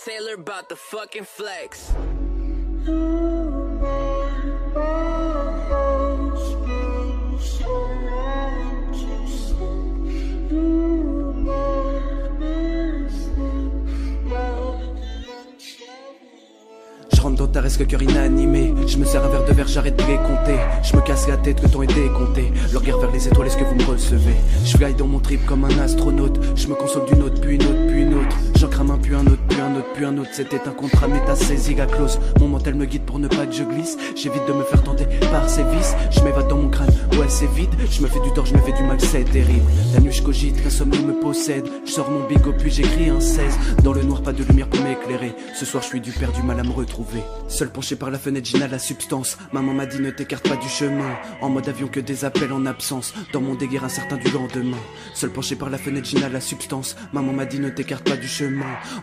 Taylor about the fucking flex. Je rentre dans ta resque cœur inanimé. Je me sers un verre de verre, j'arrête de les compter. Je me casse la tête, le temps est décompté. Le regard vers les étoiles, est-ce que vous me recevez? Je fly dans mon trip comme un astronaute. Je me console d'une autre, puis une autre, puis une autre. J'en crame un, puis un autre, puis un autre, puis un autre. C'était un contrat, mais t'as saisi la clause. Mon mental me guide pour ne pas que je glisse. J'évite de me faire tenter par ses vices. Je m'évade dans mon crâne, ouais c'est vide. Je me fais du tort, je me fais du mal, c'est terrible. La nuit je cogite, l'insomnie me possède. Je sors mon bigot, puis j'écris un 16. Dans le noir, pas de lumière pour m'éclairer. Ce soir je suis du père, du mal à me retrouver. Seul penché par la fenêtre, j'inhale la substance. Maman m'a dit ne t'écarte pas du chemin. En mode avion que des appels en absence. Dans mon délire incertain du lendemain. Seul penché par la fenêtre, j'inhale la substance. Maman m'a dit ne t'écarte pas du chemin.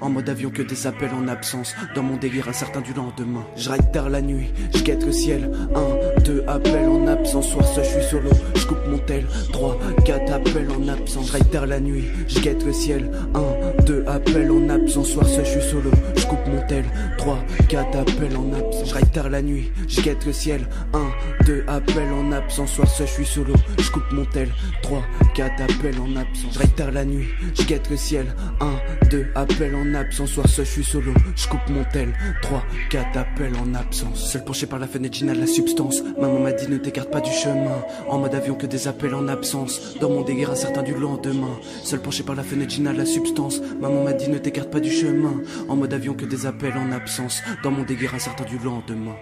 En mode avion que des appels en absence. Dans mon délire incertain du lendemain. Je ride tard la nuit, je guette le ciel. 1, 2 appels en absence. Soir ce je suis solo, je coupe mon tel. 3, 4 appels en absence. Je ride tard la nuit, je guette le ciel. 1, 2 appels en absence. Soir ce je suis solo, je coupe mon tel. 3, 4 appels en absence. Je ride tard la nuit, je guette le ciel. 1, 2 appels en absence. Soir ce je suis solo, je coupe mon tel. 3, 4 appels en absence. Je ride tard la nuit, je guette le ciel. 1, 2 appels en absence. Soir ce je suis solo, je coupe mon tel. 3, 4 appels en absence. Seul penché par la fenêtre, j'inhale la substance. Maman m'a dit ne t'écarte pas du chemin. En mode avion que des appels en absence. Dans mon délire incertain du lendemain. Seul penché par la fenêtre, j'inhale la substance. Maman m'a dit ne t'écarte pas du chemin. En mode avion que des appels en absence. Dans mon délire incertain du lendemain.